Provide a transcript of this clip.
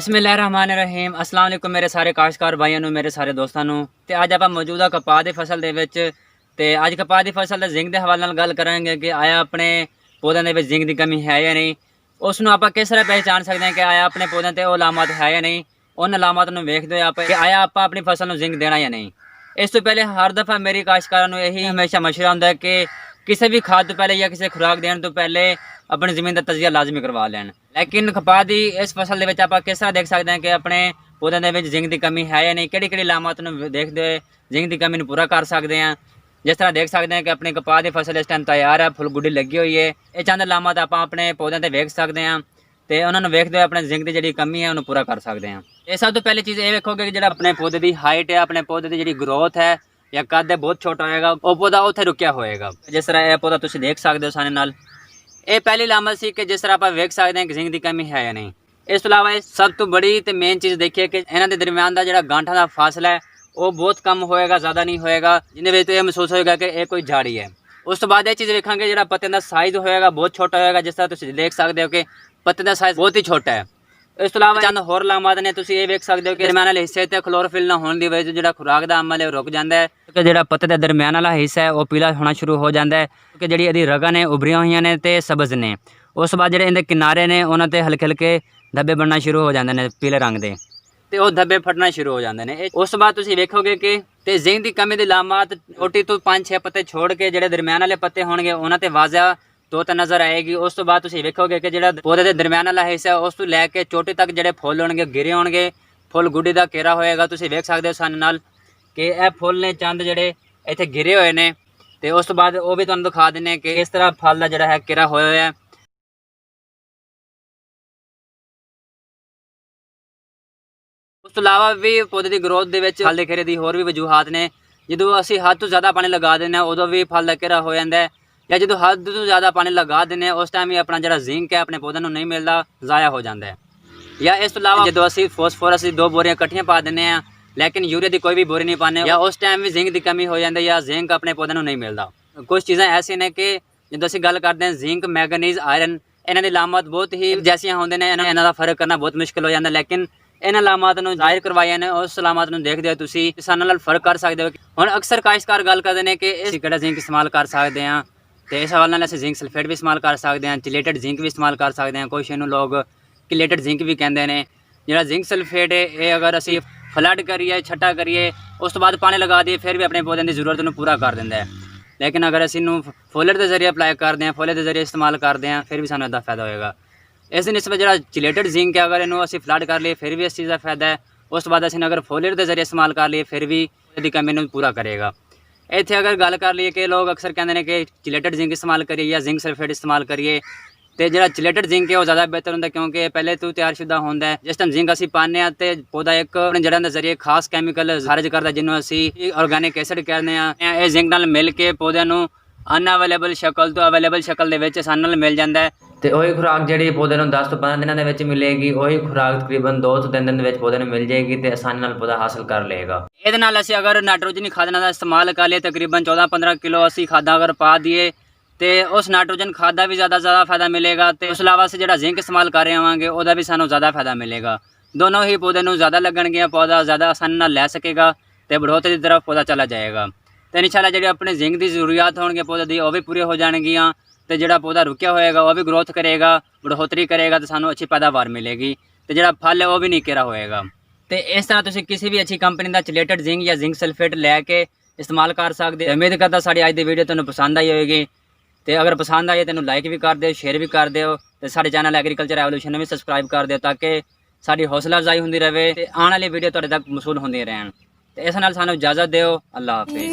ਬਿਸਮਿਲ੍ਲਾਹਿਰਰਹਿਮਾनिर्रहीम अस्सलाम वालेकुम मेरे सारे काश्तकार भाइयों ਨੂੰ ਮੇਰੇ ਸਾਰੇ ਦੋਸਤਾਂ ਨੂੰ ਤੇ ਅੱਜ ਆਪਾਂ ਮੌਜੂਦਾ ਕਪਾਹ ਦੀ ਫਸਲ ਦੇ ਵਿੱਚ ਤੇ ਅੱਜ ਕਪਾਹ ਦੀ ਫਸਲ ਦੇ ਜ਼ਿੰਕ ਦੇ ਹਵਾਲੇ ਨਾਲ ਗੱਲ ਕਰਾਂਗੇ ਕਿ ਆਇਆ ਆਪਣੇ ਪੌਦਿਆਂ ਦੇ ਵਿੱਚ ਜ਼ਿੰਕ ਦੀ ਕਮੀ ਹੈ ਜਾਂ ਨਹੀਂ, ਉਸ ਨੂੰ ਆਪਾਂ ਕਿਸ ਤਰ੍ਹਾਂ ਪਹਿਚਾਨ ਸਕਦੇ ਹਾਂ ਕਿ ਆਇਆ ਆਪਣੇ ਪੌਦਿਆਂ ਤੇ ਉਹ ਅਲਾਮਤ ਹੈ ਜਾਂ ਨਹੀਂ। ਉਹਨਾਂ ਅਲਾਮਤ ਨੂੰ ਵੇਖਦੇ ਹੋਏ ਆਪਾਂ ਕਿ ਆਇਆ ਆਪਾਂ ਆਪਣੀ ਫਸਲ ਨੂੰ ਜ਼ਿੰਕ ਦੇਣਾ ਜਾਂ ਨਹੀਂ। ਇਸ ਤੋਂ ਪਹਿਲੇ ਹਰ ਦਫਾ ਮੇਰੀ ਕਾਸ਼ਤਕਾਰਾਂ ਨੂੰ ਇਹੀ ਹਮੇਸ਼ਾ ਮਸ਼ਵਰਾ ਹੁੰਦਾ ਹੈ ਕਿ ਕਿਸੇ भी खाद तो पहले या किसी खुराक देने तो पहले अपनी जमीन का तजिया लाजमी करवा लैन। लेकिन कपाह की इस फसल के आप किस तरह देख सकते हैं कि अपने पौधों के जिंक की कमी है या नहीं, कि अलामत देखते हुए जिंक की कमी पूरा कर सकते हैं। जिस तरह देख सकते हैं कि अपनी कपाह की फसल इस टाइम तैयार है, फुल गुड्डी लगी हुई है। ये चंद अलामत आप अपने पौधों से वेख सकते हैं तो उन्होंने वेखते हुए अपने जिंक की जी कमी है उन्होंने पूरा कर सकते हैं। ये सब तो पहली चीज़ ये वेखोगे कि जो अपने पौधे की हाइट है, अपने पौधे की जी ग्रोथ है या कद है बहुत छोटा होएगा, वो पौधा उत्थे रुकिया होएगा। जिस तरह यह पौधा तुम देख सकते हो सारे नाल, ये पहली लामत सी कि जिस तरह आप वेख सकते हैं कि जिंक की कमी है या नहीं। इस तो इलावा सब तो बड़ी तो मेन चीज़ देखिए कि इन्हों के दरम्यान का जो गांठा का फासला है वो बहुत कम होएगा, ज़्यादा नहीं होएगा, जिन्हें तो यह महसूस होएगा कि यह कोई झाड़ी है। उस तो बाद ये चीज़ वेखेंगे जो पत्ते का साइज़ होएगा बहुत छोटा होएगा। जिस तरह तुम देख सकते हो कि पत्ते का साइज़ बहुत ही छोटा है। इस तो इलावा चंद होर लामत ने तुम ये वेख सकते हो कि दरम्यान वाले हिस्से से क्लोरोफिल ना होने की वजह से जो खुराक का अमल है रुक जाता है, क्योंकि जो पत्ते का दरम्यान वाला हिस्सा है वो पीला होना शुरू हो जाता है, क्योंकि जी यदि रगन ने उभरिया हुई ने तो सबज ने। उस बाद जो इनके किनारे ने उन्होंने हल्के हल्के धब्बे बनना शुरू हो जाते हैं पीले रंग के, तो वो धब्बे फटना शुरू हो जाते हैं। उस बाद तुम वेखोगे कि जिंक की कमी की लामत छोटी तो 5-6 पत्ते छोड़ के जो दरम्यान वाले पत्ते होंगे उन्होंने वाज़ा तो नज़र आएगी। उस तो बाद तुम वेखोगे कि जो पौधे के दरम्यान वाला हिस्सा उस तो लैके चोटी तक जो फुल होंगे गिरे होंगे, फुल गुड्डी का घेरा होएगा। तुम वेख सकते हो सन नाल कि यह फुल ने चंद जोड़े इतने गिरे हुए हैं, तो उस तो बाद वो भी तुहानूं दिखा देने कि इस तरह फल का जोड़ा है घेरा होया है। उस तो इलावा भी पौधे की ग्रोथ के फल के घेरे की होर भी वजूहात ने। जो असी हद तो ज़्यादा पानी लगा दें उदों भी फल का घेरा हो जाता है, या जो हद तो ज़्यादा पानी लगा दें उस टाइम भी अपना जो जिंक है अपने पौधों को नहीं मिलता, ज़ाया हो जाता है। या इस तो इलावा जो असी फॉस्फोरस 2 बोरियां कट्ठियां पा दें लेकिन यूरिया की कोई भी बोरी नहीं पाने, या उस टाइम भी जिंक की कमी हो जाती है या जिंक अपने पौधों को नहीं मिलता। कुछ चीज़ें ऐसी ने कि जो असी गल करते हैं जिंक मैगनीज आयरन, इन्हों की लामत बहुत ही जैसियां होंगे ने, इन्हों का फर्क करना बहुत मुश्किल हो जाता है। लेकिन इन अलामत जाहिर करवाया ने उस अलामत देखते हुए तुम किसानों नाल फर्क कर सकते हो। हुण अक्सर काश्तकार गल करते हैं कि असीं किहड़ा जिंक इस्तेमाल कर सकते हैं, तो इस हवाले नाल असीं जिंक सल्फेट भी इस्तेमाल कर सकते हैं, चिलेटेड जिंक भी इस्तेमाल कर सकते हैं। कुछ इनू लोग किलेटेड जिंक भी कहते हैं। जो जिंक सल्फेट है ये अगर असीं फ्लड करिए छट्टा करिए उस तो बाद पानी लगा दिए फिर भी अपने पौधों की जरूरत को पूरा कर देंगे। लेकिन अगर असीं नूं फुलर के जरिए अप्लाई करते हैं, फुलर के जरिए इस्तेमाल करते हैं, फिर भी सानूं इसदा फायदा होएगा। इस निस्बत जो चिलेटेड जिंक है अगर इनू असीं फ्लड कर लिए फिर भी इस चीज़ का फायदा है। उस तो बाद असीं अगर फुलर के जरिए इस्तेमाल कर लिए फिर भी इसकी कमी नूं पूरा करेगा। इत्थे अगर गल कर लीए कि लोग अक्सर कहते हैं कि चिलेटेड जिंक इस्तेमाल करिए या जिंक सल्फेट इस्तेमाल करिए, तो जो चिलेटेड जिंक है वो ज़्यादा बेहतर होंगे, क्योंकि पहले तो तैयारशुदा होंगे है। जिस टाइम जिंक असीं पाने तो पौधा एक अपने जड़ों के जरिए खास कैमिकल खारिज करता जिन्होंं असीं ऑर्गैनिक एसिड कहते हैं। ये जिंक नाल मिल के पौधों को अनअवेलेबल शक्ल तो अवेलेबल शक्ल के आसानी नाल मिल जाता है। तो वही खुराक जी पौधे को 10 तो 15 दिनों के मिलेगी, वही खुराक तकरीबन 2 तो 3 दिन के पौधे मिल जाएगी, तो आसानी नाल पौधा हासिल कर लेगा। ये असीं अगर नाइट्रोजन खादां का इस्तेमाल कर लिए तकरीबन 14-15 किलो असीं खादां अगर पा दिए तो उस नाइट्रोजन खाद का भी ज़्यादा फ़ायदा मिलेगा। तो उस अलावा जो जिंक इस्तेमाल कर रहे होंगे वह भी सानूं ज़्यादा फ़ायदा मिलेगा। दोनों ही पौधे को ज़्यादा लगणगे, पौधा ज़्यादा आसानी नाल लै सकेगा, तो बढ़ोतरी की तरफ पौधा चला जाएगा। तो इंशाअल्लाह जी अपने जिंक की जरूरियात होंगे पौधे की वह भी पूरी हो जाएगियाँ, तो जो पौधा रुकिया होएगा वह भी ग्रोथ करेगा, बढ़ोतरी करेगा, तो सानूं अच्छी पैदावार मिलेगी, तो जो फल है वह भी नहीं घेरा होएगा। तो इस तरह तुसीं किसी भी अच्छी कंपनी का चिलेटेड जिंक या जिंक सल्फेट लैके इस्तेमाल कर सकते। उम्मीद करता साड़ी अज की वीडियो तुहानूं पसंद आई होगी। तो अगर पसंद आई तो लाइक भी कर दो, शेयर भी कर दो, तो साडे चैनल एग्रीकल्चर एवोल्यूशन भी सबसक्राइब कर दो, ताकि साडी हौसला अफजाई होंदी रहे, तो आने वाली वीडियो तुहाडे तक मसूल होंदी रहन। तो इस नाल सानूं इजाजत दिओ। अल्लाह हाफिज़।